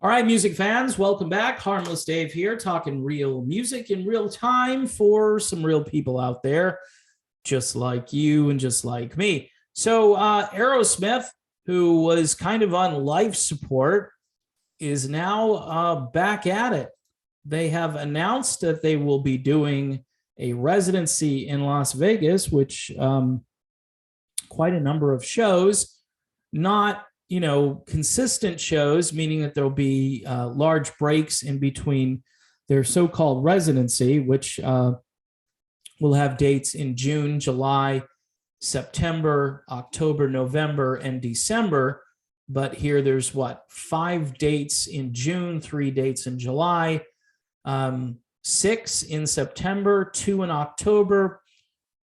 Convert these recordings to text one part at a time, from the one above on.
All right, music fans, welcome back. Harmless Dave here, talking real music in real time for some real people out there, just like you and just like me. So, Aerosmith, who was kind of on life support, is now back at it. They have announced that they will be doing a residency in Las Vegas, which quite a number of shows, not consistent shows, meaning that there'll be large breaks in between their so-called residency, which will have dates in June, July, September, October, November, and December. But here there's 5 dates in June, 3 dates in July, 6 in September, 2 in October,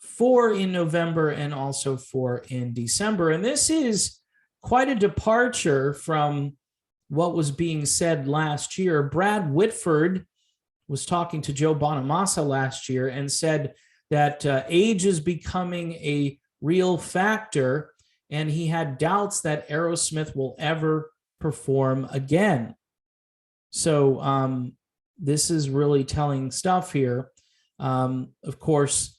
4 in November, and also 4 in December. And this is quite a departure from what was being said last year. Brad Whitford was talking to Joe Bonamassa last year and said that age is becoming a real factor, and he had doubts that Aerosmith will ever perform again. So this is really telling stuff here. Of course,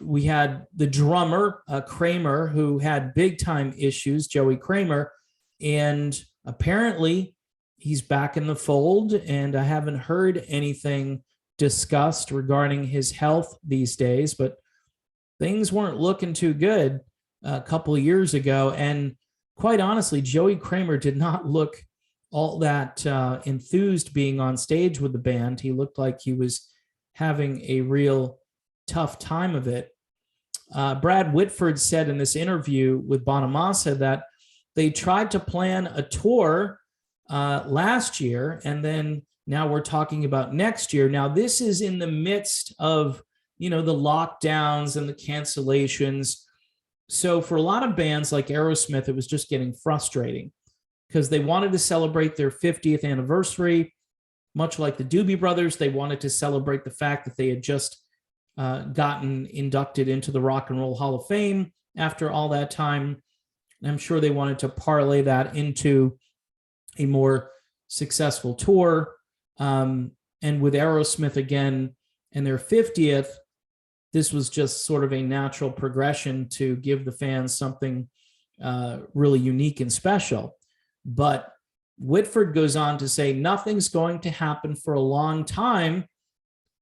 we had the drummer, Kramer, who had big time issues, Joey Kramer, and apparently he's back in the fold, and I haven't heard anything discussed regarding his health these days, but things weren't looking too good a couple of years ago. And quite honestly, Joey Kramer did not look all that enthused being on stage with the band. He looked like he was having a real tough time of it. Brad Whitford said in this interview with Bonamassa that they tried to plan a tour last year, and then now we're talking about next year. Now, this is in the midst of, the lockdowns and the cancellations. So for a lot of bands like Aerosmith, it was just getting frustrating because they wanted to celebrate their 50th anniversary. Much like the Doobie Brothers, they wanted to celebrate the fact that they had just gotten inducted into the Rock and Roll Hall of Fame after all that time. And I'm sure they wanted to parlay that into a more successful tour. And with Aerosmith again and their 50th, this was just sort of a natural progression to give the fans something really unique and special. But Whitford goes on to say nothing's going to happen for a long time.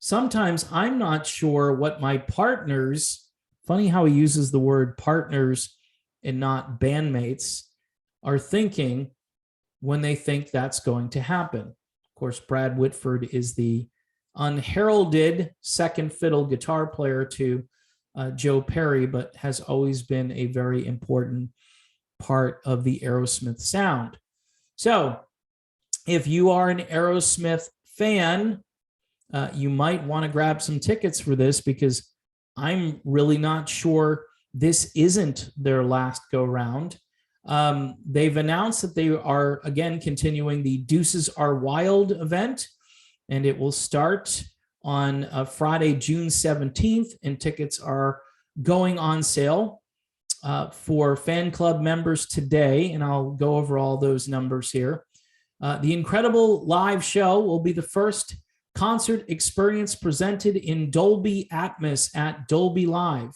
Sometimes I'm not sure what my partners, funny how he uses the word partners and not bandmates, are thinking when they think that's going to happen. Of course, Brad Whitford is the unheralded second fiddle guitar player to Joe Perry, but has always been a very important part of the Aerosmith sound. So if you are an Aerosmith fan, you might want to grab some tickets for this, because I'm really not sure this isn't their last go round. They've announced that they are again continuing the Deuces Are Wild event, and it will start on Friday, June 17th, and tickets are going on sale for fan club members today, and I'll go over all those numbers here. The incredible live show will be the first concert experience presented in Dolby Atmos at Dolby Live.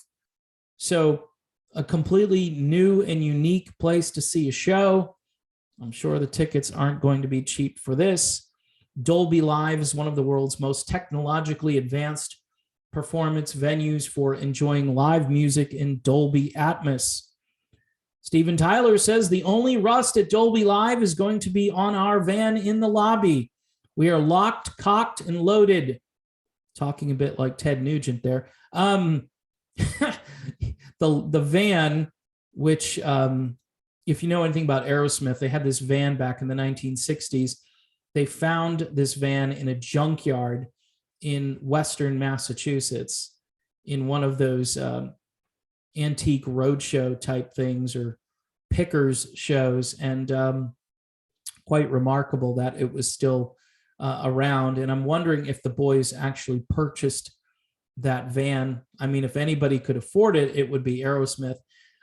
So a completely new and unique place to see a show. I'm sure the tickets aren't going to be cheap for this. Dolby Live is one of the world's most technologically advanced performance venues for enjoying live music in Dolby Atmos. Steven Tyler says the only rust at Dolby Live is going to be on our van in the lobby. We are locked, cocked, and loaded. Talking a bit like Ted Nugent there. The van, which, if you know anything about Aerosmith, they had this van back in the 1960s. They found this van in a junkyard in Western Massachusetts in one of those antique roadshow type things or pickers shows, and quite remarkable that it was still around. And I'm wondering if the boys actually purchased that van. I mean, if anybody could afford it, it would be Aerosmith.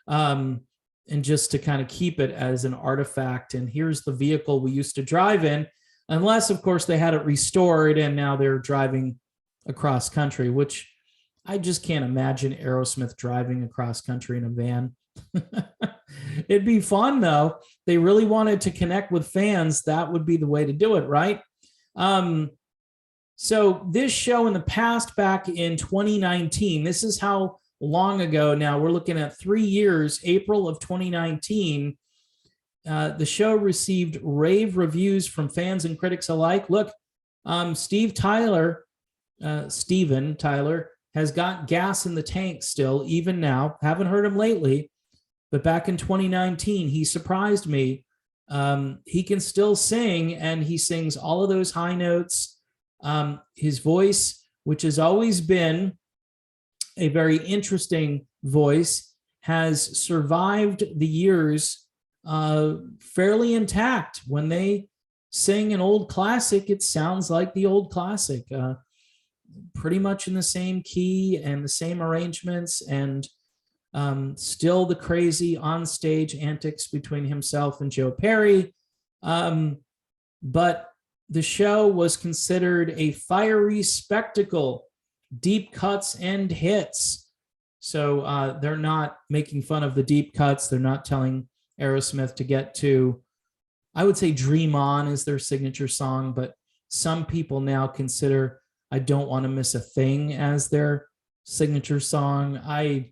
And just to kind of keep it as an artifact. And here's the vehicle we used to drive in. unless, of course, they had it restored and now they're driving across country, which I just can't imagine Aerosmith driving across country in a van. It'd be fun, though. They really wanted to connect with fans. That would be the way to do it, right? So this show in the past, back in 2019, this is how long ago now. We're looking at 3 years, April of 2019. The show received rave reviews from fans and critics alike. Look, Steven Tyler has got gas in the tank still, even now. Haven't heard him lately, but back in 2019, he surprised me. He can still sing, and he sings all of those high notes. His voice, which has always been a very interesting voice, has survived the years fairly intact. When they sing an old classic, it sounds like the old classic, pretty much in the same key and the same arrangements, and still the crazy onstage antics between himself and Joe Perry. But the show was considered a fiery spectacle, deep cuts and hits. So they're not making fun of the deep cuts. They're not telling Aerosmith to get to, I would say Dream On is their signature song, but some people now consider I Don't Want to Miss a Thing as their signature song. I'm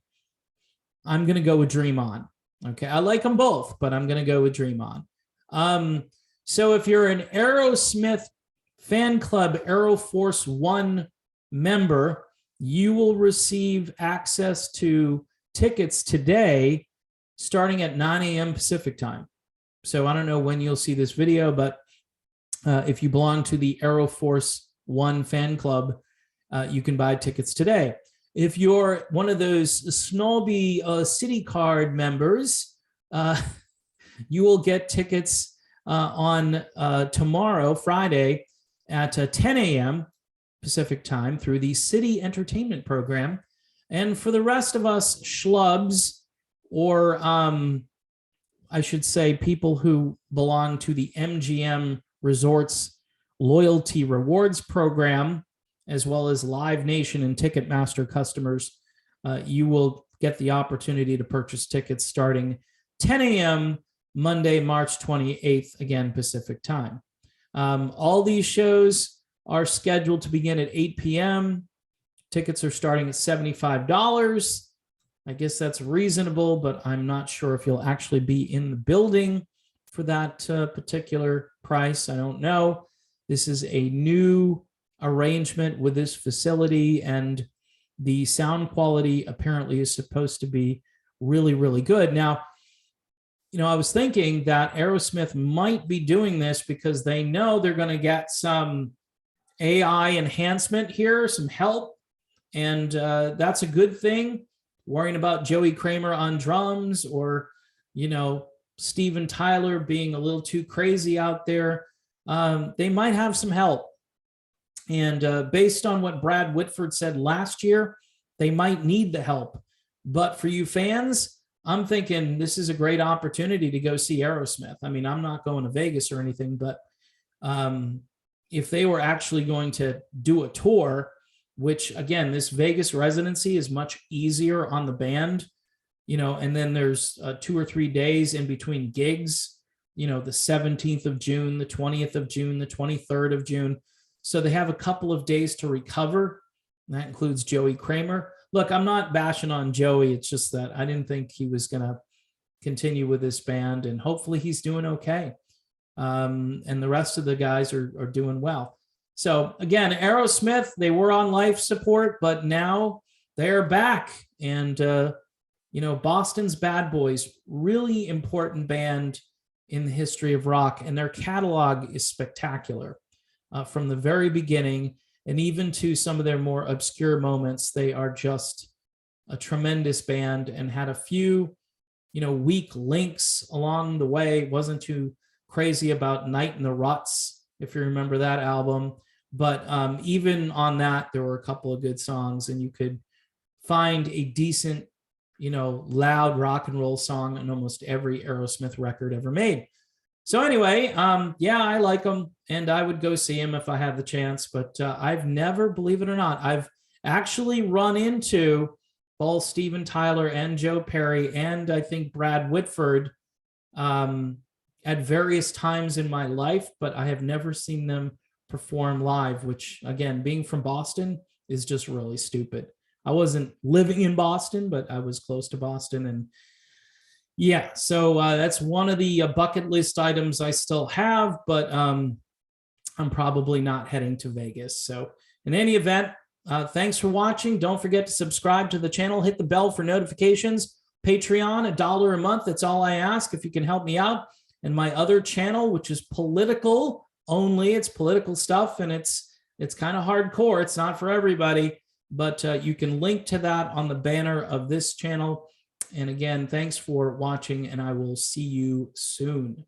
going to go with Dream On. Okay, I like them both, but I'm going to go with Dream On. So if you're an Aerosmith fan club Aero Force One member, you will receive access to tickets today starting at 9 a.m. Pacific time. So I don't know when you'll see this video, but if you belong to the Aero Force One fan club, you can buy tickets today. If you're one of those snobby city card members, you will get tickets on tomorrow, Friday, at 10 a.m. Pacific time through the City Entertainment Program. And for the rest of us schlubs, or I should say people who belong to the MGM Resorts Loyalty Rewards Program, as well as Live Nation and Ticketmaster customers, you will get the opportunity to purchase tickets starting 10 a.m. Monday, March 28th, again, Pacific time. All these shows are scheduled to begin at 8 p.m. Tickets are starting at $75. I guess that's reasonable, but I'm not sure if you'll actually be in the building for that particular price. I don't know. This is a new arrangement with this facility, and the sound quality apparently is supposed to be really, really good. Now, I was thinking that Aerosmith might be doing this because they know they're going to get some AI enhancement here, some help, and that's a good thing. Worrying about Joey Kramer on drums, or, Steven Tyler being a little too crazy out there, they might have some help. And based on what Brad Whitford said last year, they might need the help. But for you fans, I'm thinking this is a great opportunity to go see Aerosmith. I mean, I'm not going to Vegas or anything, but if they were actually going to do a tour, which, again, this Vegas residency is much easier on the band, and then there's 2 or 3 days in between gigs, the 17th of June, the 20th of June, the 23rd of June. So they have a couple of days to recover. And that includes Joey Kramer. Look, I'm not bashing on Joey. It's just that I didn't think he was going to continue with this band, and hopefully he's doing okay. And the rest of the guys are doing well. So again, Aerosmith, they were on life support, but now they're back. And, Boston's Bad Boys, really important band in the history of rock, and their catalog is spectacular. From the very beginning, and even to some of their more obscure moments, they are just a tremendous band, and had a few, weak links along the way. Wasn't too crazy about Night in the Ruts, if you remember that album. But even on that, there were a couple of good songs, and you could find a decent, loud rock and roll song on almost every Aerosmith record ever made. So anyway, yeah, I like him, and I would go see him if I had the chance. But I've never, believe it or not, I've actually run into both Steven Tyler and Joe Perry, and I think Brad Whitford um, at various times in my life, but I have never seen them perform live. Which, again, being from Boston, is just really stupid. I wasn't living in Boston, but I was close to Boston, and yeah, so that's one of the bucket list items I still have, but I'm probably not heading to Vegas. So, in any event, thanks for watching. Don't forget to subscribe to the channel, hit the bell for notifications. Patreon, $1 a month. That's all I ask if you can help me out. And my other channel, which is political only, it's political stuff, and it's kind of hardcore. It's not for everybody, but you can link to that on the banner of this channel. And again, thanks for watching, and I will see you soon.